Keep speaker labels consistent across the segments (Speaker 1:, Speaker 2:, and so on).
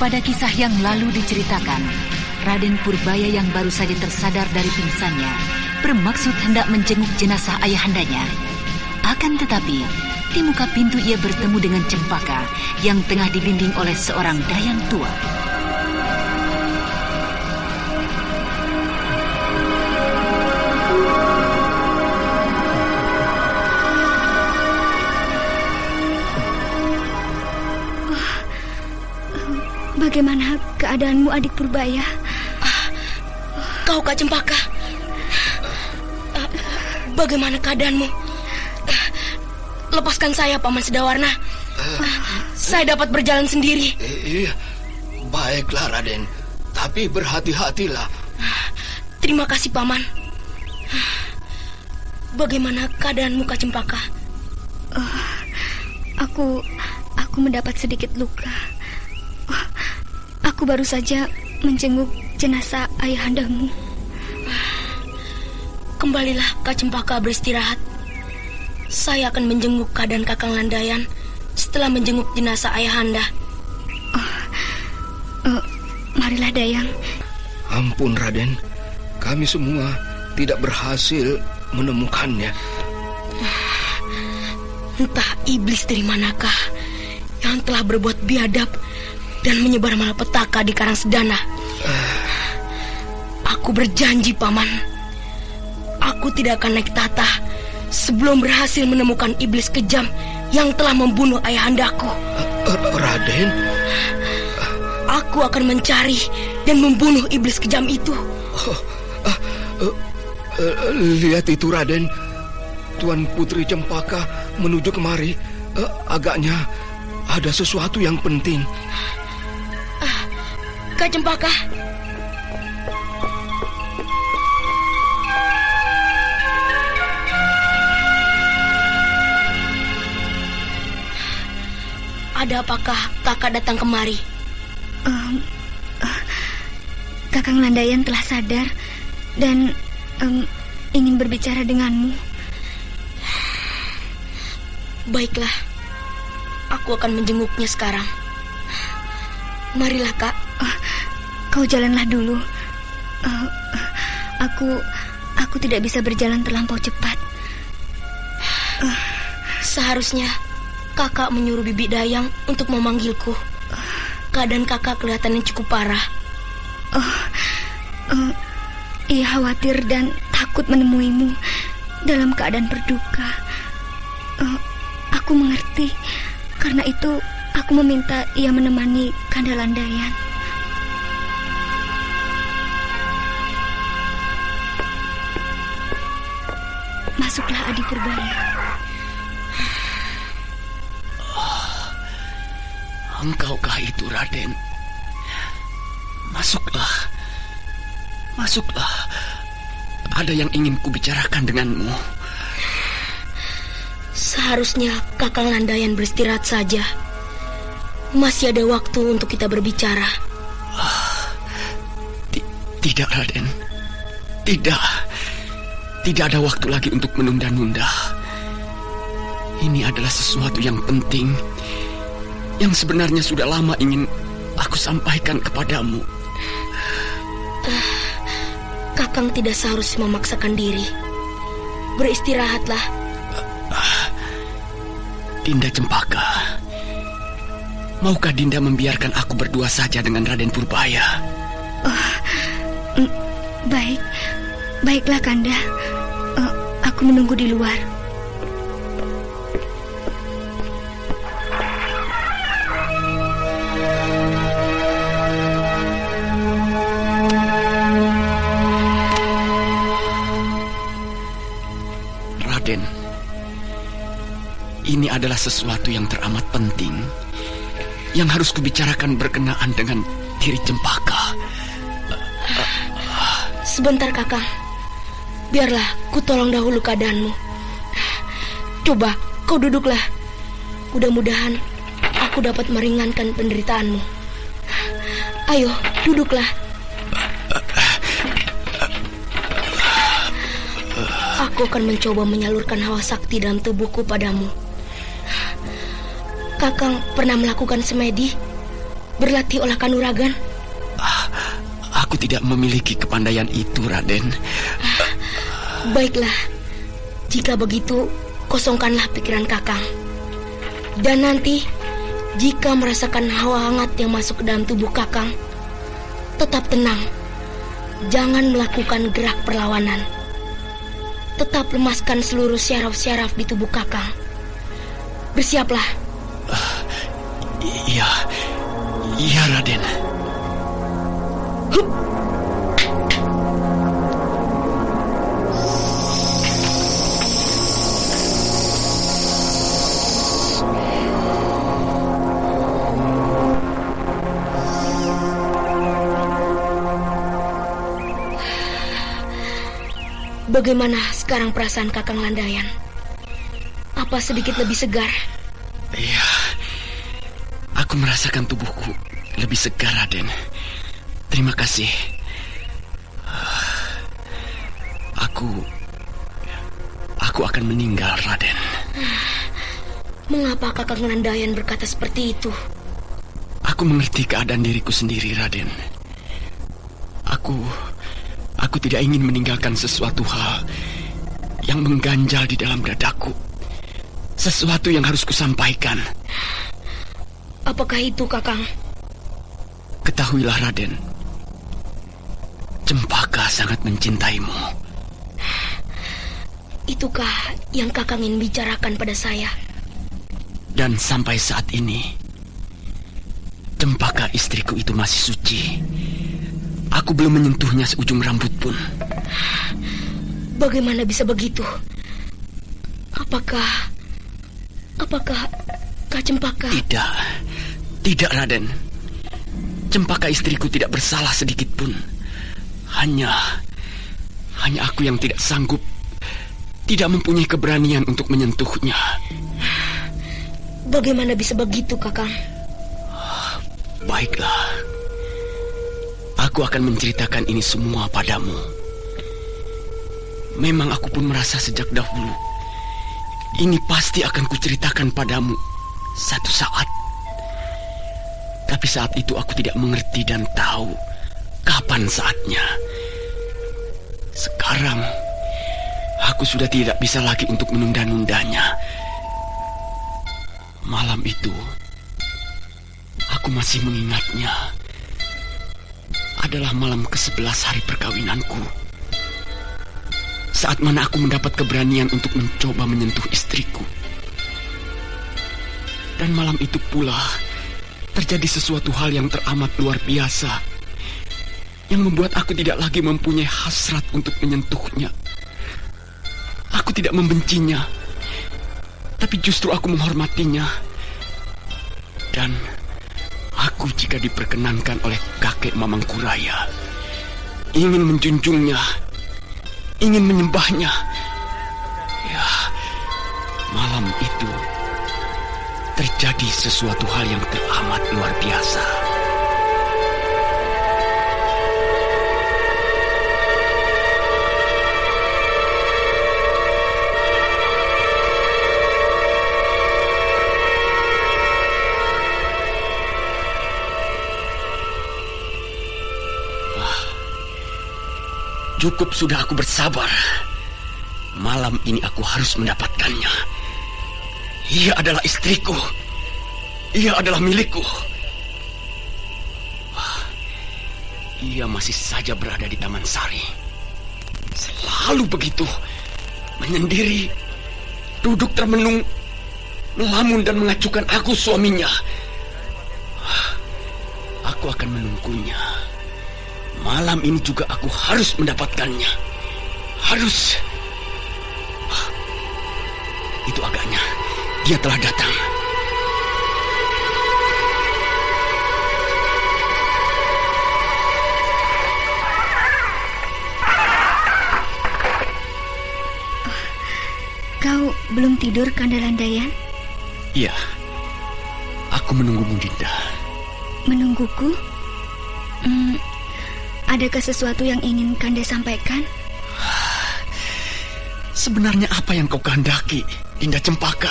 Speaker 1: Pada kisah yang lalu diceritakan, Raden Purbaya yang baru saja tersadar dari pingsannya bermaksud hendak menjenguk jenazah ayahandanya. Akan tetapi, di muka pintu ia bertemu dengan Cempaka yang tengah dibimbing oleh seorang dayang tua.
Speaker 2: Bagaimana keadaanmu, adik Purbaya?
Speaker 3: Kau, Kak Cempaka. Bagaimana keadaanmu? Lepaskan saya, Paman Sedawarna. Saya dapat berjalan sendiri.
Speaker 4: Iya, baiklah Raden. Tapi berhati-hatilah.
Speaker 3: Terima kasih, Paman. Bagaimana keadaanmu, Kak Cempaka?
Speaker 2: Aku mendapat sedikit luka. Aku baru saja menjenguk jenazah ayahandamu.
Speaker 3: Kembalilah Kak Cempaka beristirahat. Saya akan menjenguk keadaan Kakang Landayan setelah menjenguk jenazah ayahanda.
Speaker 2: Marilah Dayang.
Speaker 4: Ampun Raden, kami semua tidak berhasil menemukannya.
Speaker 3: Entah iblis dari manakah yang telah berbuat biadab dan menyebar malapetaka di Karangsedana. Aku berjanji, Paman, aku tidak akan naik tahta sebelum berhasil menemukan iblis kejam yang telah membunuh ayahandaku.
Speaker 4: Raden?
Speaker 3: Aku akan mencari dan membunuh iblis kejam itu.
Speaker 4: Lihat itu Raden, Tuan Putri Cempaka menuju kemari. Agaknya ada sesuatu yang penting.
Speaker 3: Kak Cempaka. Ada apakah kakak datang kemari?
Speaker 2: Kakang Landayan telah sadar dan ingin berbicara denganmu.
Speaker 3: Baiklah, aku akan menjenguknya sekarang. Marilah, Kak.
Speaker 2: Kau jalanlah dulu. Aku tidak bisa berjalan terlampau cepat.
Speaker 3: Seharusnya kakak menyuruh Bibi Dayang untuk memanggilku. Keadaan kakak kelihatannya cukup parah.
Speaker 2: Ia khawatir dan takut menemuimu dalam keadaan berduka. Aku mengerti. Karena itu aku meminta ia menemani Kanda Landayan. Masuklah, adik Purbaya.
Speaker 5: Engkaukah itu, Raden? Masuklah. Masuklah. Ada yang ingin kubicarakan denganmu.
Speaker 3: Seharusnya Kakang Landayan beristirahat saja. Masih ada waktu untuk kita berbicara.
Speaker 5: Tidak, Raden. Tidak. Tidak ada waktu lagi untuk menunda-nunda. Ini adalah sesuatu yang penting, yang sebenarnya sudah lama ingin aku sampaikan kepadamu.
Speaker 3: Kakang tidak seharusnya memaksakan diri. Beristirahatlah.
Speaker 5: Dinda Cempaka, maukah Dinda membiarkan aku berdua saja dengan Raden Purbaya?
Speaker 2: Baiklah Kanda. Aku menunggu di luar.
Speaker 5: Raden, ini adalah sesuatu yang teramat penting, yang harus kubicarakan berkenaan dengan diri Cempaka.
Speaker 3: Sebentar, Kakang. Biarlah ku tolong dahulu keadaanmu. Coba kau duduklah. Mudah-mudahan aku dapat meringankan penderitaanmu. Ayo, duduklah. Aku akan mencoba menyalurkan hawa sakti dalam tubuhku padamu. Kakang pernah melakukan semedi? berlatih olah kanuragan?
Speaker 5: Aku tidak memiliki kepandaian itu, Raden.
Speaker 3: Baiklah, jika begitu, kosongkanlah pikiran Kakang. Dan nanti, jika merasakan hawa hangat yang masuk ke dalam tubuh Kakang, tetap tenang. Jangan melakukan gerak perlawanan. Tetap lemaskan seluruh syaraf-syaraf di tubuh Kakang. Bersiaplah.
Speaker 5: Iya, Raden.
Speaker 3: Bagaimana sekarang perasaan Kakang Landayan? Apa sedikit lebih segar?
Speaker 5: Iya, aku merasakan tubuhku lebih segar, Raden. Terima kasih. Aku akan meninggal, Raden.
Speaker 3: Mengapa Kakang Landayan berkata seperti itu?
Speaker 5: Aku mengerti keadaan diriku sendiri, Raden. Aku tidak ingin meninggalkan sesuatu hal yang mengganjal di dalam dadaku. Sesuatu yang harus kusampaikan.
Speaker 3: Apakah itu, Kakang?
Speaker 5: Ketahuilah, Raden. Cempaka sangat mencintaimu.
Speaker 3: Itukah yang Kakang ingin bicarakan pada saya?
Speaker 5: Dan sampai saat ini, Cempaka istriku itu masih suci. Aku belum menyentuhnya seujung rambut pun.
Speaker 3: Bagaimana bisa begitu? Apakah Kak Cempaka?
Speaker 5: Tidak, Raden. Cempaka istriku tidak bersalah sedikit pun. Hanya aku yang tidak sanggup, tidak mempunyai keberanian untuk menyentuhnya.
Speaker 3: Bagaimana bisa begitu, Kakang?
Speaker 5: Baiklah. Aku akan menceritakan ini semua padamu. Memang aku pun merasa sejak dahulu ini pasti akan kuceritakan padamu satu saat. Tapi saat itu aku tidak mengerti dan tahu kapan saatnya. Sekarang aku sudah tidak bisa lagi untuk menunda-nundanya. Malam itu aku masih mengingatnya. Adalah malam ke-11 hari perkawinanku. Saat mana aku mendapat keberanian untuk mencoba menyentuh istriku. Dan malam itu pula terjadi sesuatu hal yang teramat luar biasa, yang membuat aku tidak lagi mempunyai hasrat untuk menyentuhnya. Aku tidak membencinya, tapi justru aku menghormatinya. Dan aku jika diperkenankan oleh kakek Mamangkuraya, ingin menjunjungnya, ingin menyembahnya. Ya, malam itu terjadi sesuatu hal yang teramat luar biasa. Cukup sudah aku bersabar. Malam ini aku harus mendapatkannya. Ia adalah istriku. Ia adalah milikku. Ia masih saja berada di Taman Sari. Selalu begitu. Menyendiri, duduk termenung, melamun dan mengacukan aku suaminya. Aku akan menunggunya. Malam ini juga aku harus mendapatkannya. Harus. Itu agaknya dia telah datang.
Speaker 2: Kau belum tidur, Kanda Landayan?
Speaker 5: Iya. Aku menunggumu, Dinda.
Speaker 2: Menungguku? Adakah sesuatu yang ingin Kanda sampaikan?
Speaker 5: Sebenarnya apa yang kau kehendaki, Dinda Cempaka?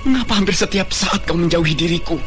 Speaker 5: Mengapa hampir setiap saat kau menjauhi diriku?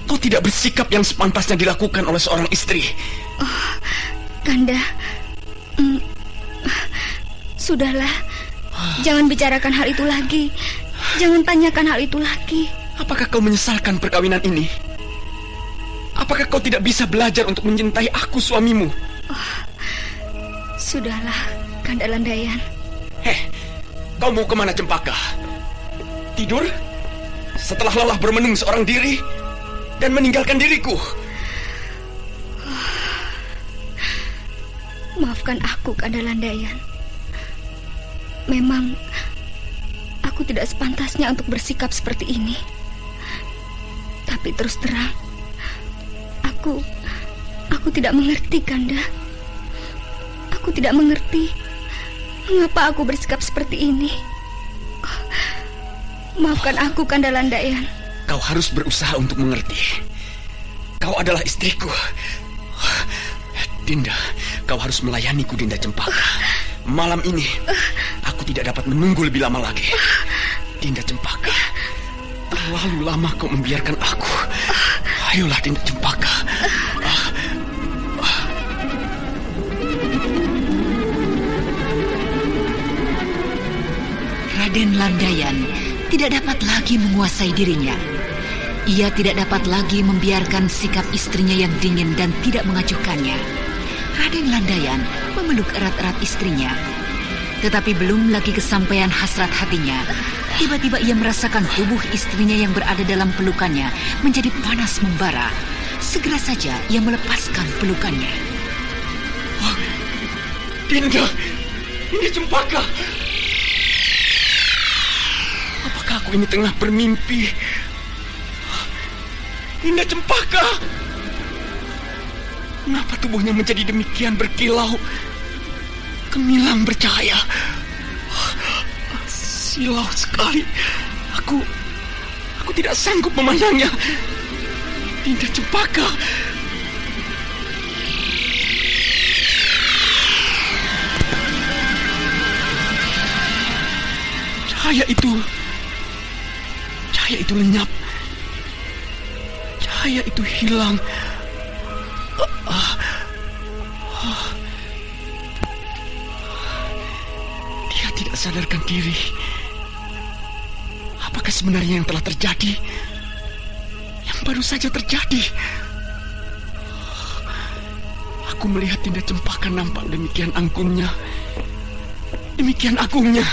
Speaker 5: kau tidak bersikap yang sepantasnya dilakukan oleh seorang istri.
Speaker 2: Kanda, sudahlah. Jangan bicarakan hal itu lagi. Jangan tanyakan hal itu lagi.
Speaker 5: Apakah kau menyesalkan perkawinan ini? Apakah kau tidak bisa belajar untuk mencintai aku, suamimu?
Speaker 2: Sudahlah, Kanda Landayan.
Speaker 5: Kau mau kemana, Cempaka? Tidur? Setelah lelah bermenung seorang diri dan meninggalkan diriku.
Speaker 2: Maafkan aku, Kanda Landayan. Memang aku tidak sepantasnya untuk bersikap seperti ini. Tapi terus terang, aku tidak mengerti, Kanda. Aku tidak mengerti mengapa aku bersikap seperti ini. Maafkan aku, Kanda Landayan.
Speaker 5: Kau harus berusaha untuk mengerti. Kau adalah istriku. Dinda, kau harus melayaniku, Dinda Cempaka. Malam ini aku tidak dapat menunggu lebih lama lagi. Dinda Cempaka, terlalu lama kau membiarkan aku. Ayolah, Dinda Cempaka.
Speaker 1: Raden Landayan tidak dapat lagi menguasai dirinya. Ia tidak dapat lagi membiarkan sikap istrinya yang dingin dan tidak mengacuhkannya. Raden Landayan memeluk erat-erat istrinya. Tetapi belum lagi kesampaian hasrat hatinya, tiba-tiba ia merasakan tubuh istrinya yang berada dalam pelukannya menjadi panas membara. Segera saja ia melepaskan pelukannya.
Speaker 5: Dinda, ini Cempaka. Apakah aku ini tengah bermimpi? Dinda Cempaka. Mengapa tubuhnya menjadi demikian berkilau, gemilang bercahaya? Silau sekali. Aku tidak sanggup memandangnya. Dinda Cempaka. Cahaya itu lenyap. Cahaya itu hilang. Dia tidak sadarkan diri. Apakah sebenarnya yang telah terjadi? Yang baru saja terjadi. Aku melihat Dinda Cempaka nampak demikian anggunnya, demikian agungnya.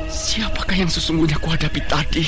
Speaker 5: Siapakah yang sesungguhnya kuhadapi tadi?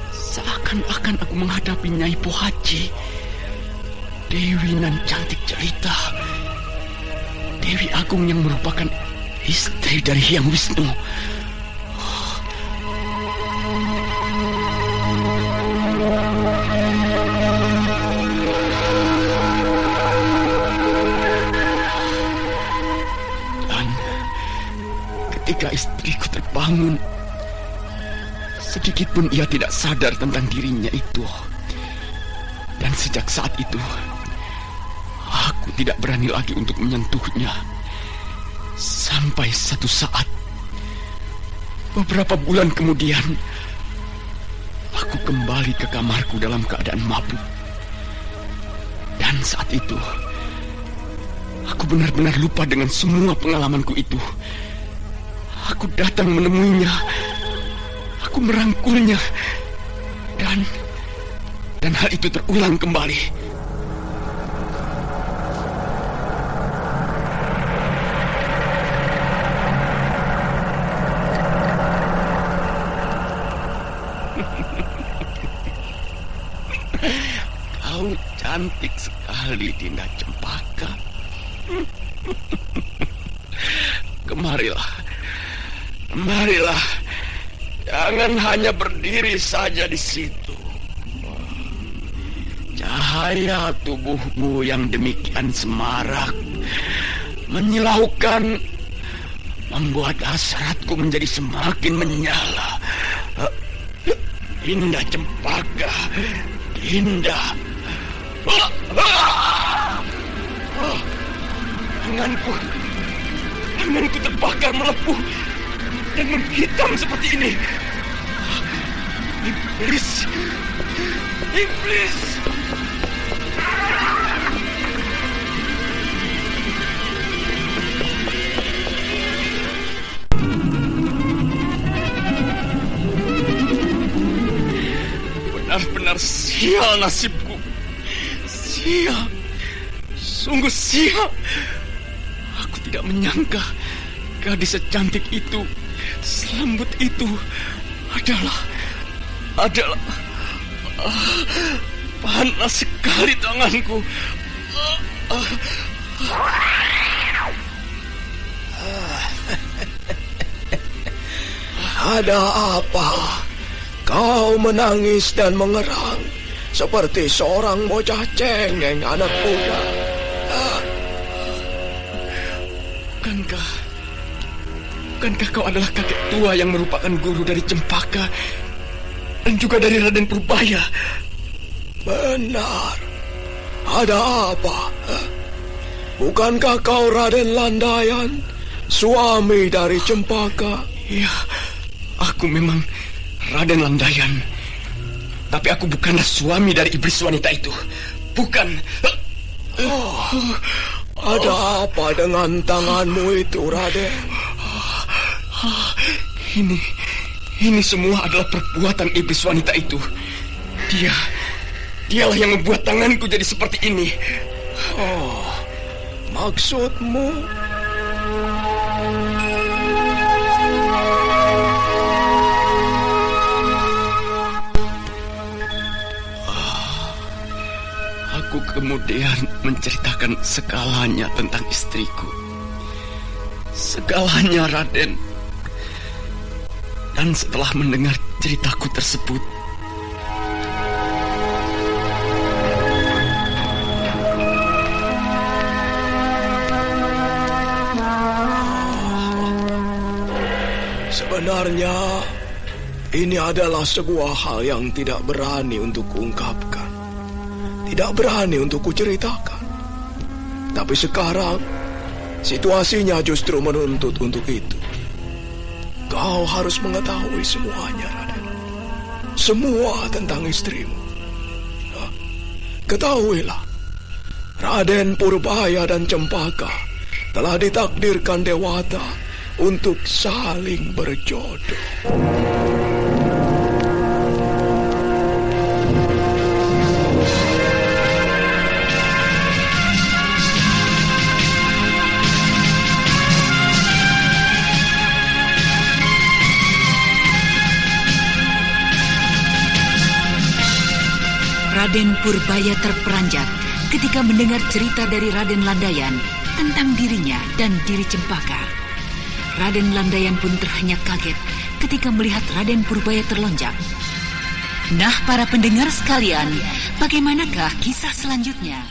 Speaker 5: Seakan-akan aku menghadapi Nyai Pohaci, Dewi nan cantik jelita, Dewi Agung yang merupakan istri dari Hyang Wisnu. Dan ketika istriku terbangun, sedikit pun ia tidak sadar tentang dirinya itu. Dan sejak saat itu, aku tidak berani lagi untuk menyentuhnya. Sampai satu saat, beberapa bulan kemudian, aku kembali ke kamarku dalam keadaan mabuk. Dan saat itu, aku benar-benar lupa dengan semua pengalamanku itu. Aku datang menemuinya. Aku merangkulnya. Dan hal itu terulang kembali. Kau cantik sekali, Dinda Cempaka. Kemarilah. Jangan hanya berdiri saja di situ. Cahaya tubuhmu yang demikian semarak menyilaukan, membuat hasratku menjadi semakin menyala. Dinda Cempaka, Dinda. Tanganku terbakar melepuh dan menghitam seperti ini. Iblis! Iblis! Benar-benar sial nasibku. Sial. Sungguh sial. Aku tidak menyangka gadis secantik itu, selembut itu adalah panas sekali tanganku.
Speaker 4: Ada apa? Kau menangis dan mengerang seperti seorang bocah cengeng anak muda.
Speaker 5: Bukankah kau adalah kakek tua yang merupakan guru dari Cempaka dan juga dari Raden Purbaya?
Speaker 4: Benar. Ada apa? Bukankah kau Raden Landayan, suami dari Cempaka?
Speaker 5: Ya, aku memang Raden Landayan. Tapi aku bukanlah suami dari iblis wanita itu. Bukan.
Speaker 4: Ada apa dengan tanganmu itu, Raden?
Speaker 5: Ini semua adalah perbuatan iblis wanita itu. Dialah yang membuat tanganku jadi seperti ini.
Speaker 4: Oh, maksudmu?
Speaker 5: Aku kemudian menceritakan segalanya tentang istriku. Segalanya, Raden. Dan setelah mendengar ceritaku tersebut,
Speaker 4: sebenarnya ini adalah sebuah hal yang tidak berani untuk kuungkapkan, tidak berani untuk kuceritakan. Tapi sekarang situasinya justru menuntut untuk itu. Kau harus mengetahui semuanya, Raden. Semua tentang istrimu. Nah, ketahuilah, Raden Purbaya dan Cempaka telah ditakdirkan Dewata untuk saling berjodoh.
Speaker 1: Raden Purbaya terperanjat ketika mendengar cerita dari Raden Landayan tentang dirinya dan diri Cempaka. Raden Landayan pun terhenyak kaget ketika melihat Raden Purbaya terlonjak. Nah, para pendengar sekalian, bagaimanakah kisah selanjutnya?